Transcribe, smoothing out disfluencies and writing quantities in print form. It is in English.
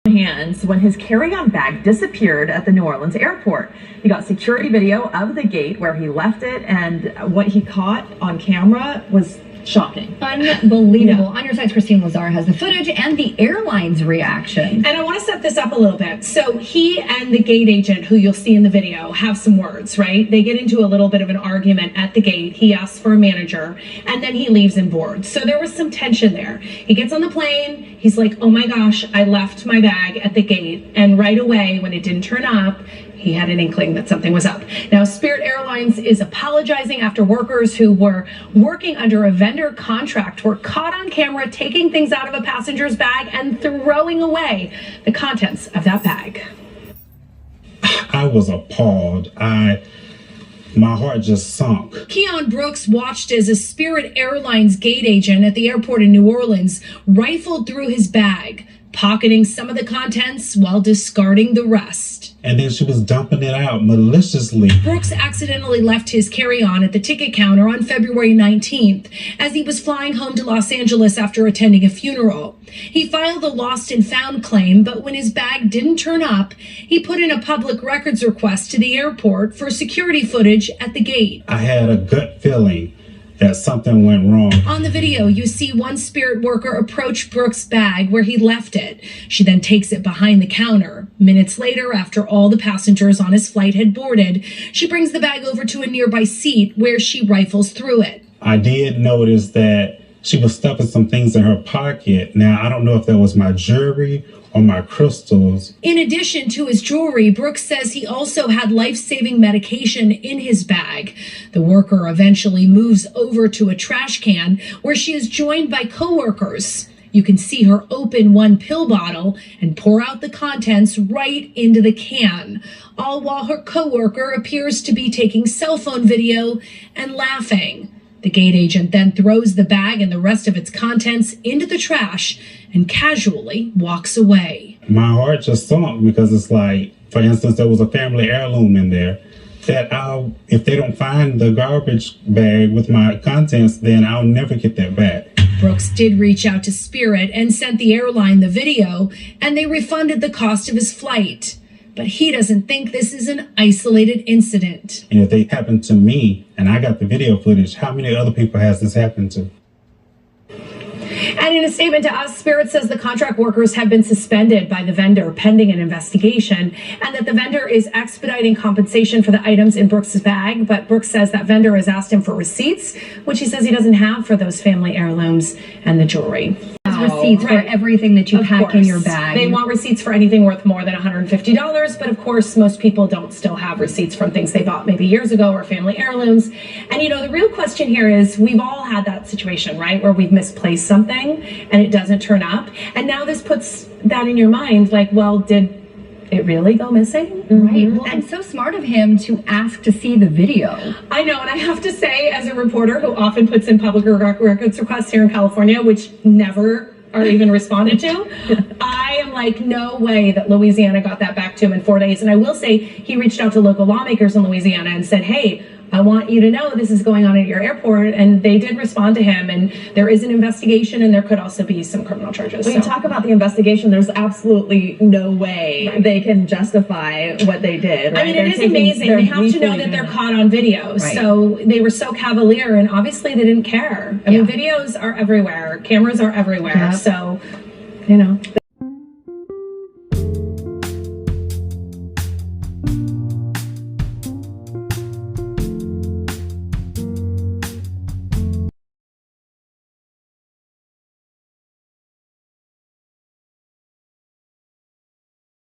Hands when his carry-on bag disappeared at the New Orleans airport. He got security video of the gate where he left it, and what he caught on camera was shocking. Unbelievable. On your site, Christine Lazar has the footage and the airline's reaction. And I want to set this up a little bit. So he and the gate agent, who you'll see in the video, have some words, right? They get into a little bit of an argument at the gate. He asks for a manager, and then he leaves and boards. So there was some tension there. He gets on the plane. He's like, oh my gosh, I left my bag at the gate. And right away, when it didn't turn up, he had an inkling that something was up. Now, Spirit Airlines is apologizing after workers who were working under a vendor contract were caught on camera taking things out of a passenger's bag and throwing away the contents of that bag. I was appalled. My heart just sunk. Keon Brooks watched as a Spirit Airlines gate agent at the airport in New Orleans rifled through his bag, pocketing some of the contents while discarding the rest. And then she was dumping it out maliciously. Brooks accidentally left his carry-on at the ticket counter on February 19th as he was flying home to Los Angeles after attending a funeral. He filed a lost and found claim, but when his bag didn't turn up, he put in a public records request to the airport for security footage at the gate. I had a gut feeling that something went wrong. On the video, you see one Spirit worker approach Brooks' bag where he left it. She then takes it behind the counter. Minutes later, after all the passengers on his flight had boarded, she brings the bag over to a nearby seat where she rifles through it. I did notice that she was stuffing some things in her pocket. Now, I don't know if that was my jewelry or my crystals. In addition to his jewelry, Brooks says he also had life-saving medication in his bag. The worker eventually moves over to a trash can where she is joined by co-workers. You can see her open one pill bottle and pour out the contents right into the can, all while her co-worker appears to be taking cell phone video and laughing. The gate agent then throws the bag and the rest of its contents into the trash and casually walks away. My heart just sunk because it's like, for instance, there was a family heirloom in there that if they don't find the garbage bag with my contents, then I'll never get that back. Brooks did reach out to Spirit and sent the airline the video, and they refunded the cost of his flight. But he doesn't think this is an isolated incident. And if they happened to me and I got the video footage, how many other people has this happened to? And in a statement to us, Spirit says the contract workers have been suspended by the vendor pending an investigation, and that the vendor is expediting compensation for the items in Brooks' bag. But Brooks says that vendor has asked him for receipts, which he says he doesn't have for those family heirlooms and the jewelry. Receipts for everything that you pack in your bag. They want receipts for anything worth more than $150, but of course most people don't still have receipts from things they bought maybe years ago or family heirlooms. And you know, the real question here is, we've all had that situation, right, where we've misplaced something and it doesn't turn up, and now this puts that in your mind, like, well, did it really go missing? Right. Well, and so smart of him to ask to see the video. I know, and I have to say, as a reporter who often puts in public records requests here in California, which never are even responded to, I am like, no way that Louisiana got that back to him in 4 days. And I will say, he reached out to local lawmakers in Louisiana and said, hey, I want you to know this is going on at your airport, and they did respond to him, and there is an investigation, and there could also be some criminal charges. When you talk about the investigation, there's absolutely no way they can justify what they did. Right? I mean, it is amazing. They have to know that they're caught on video. Right. So they were so cavalier, and obviously they didn't care. I mean, videos are everywhere. Cameras are everywhere. So, you know.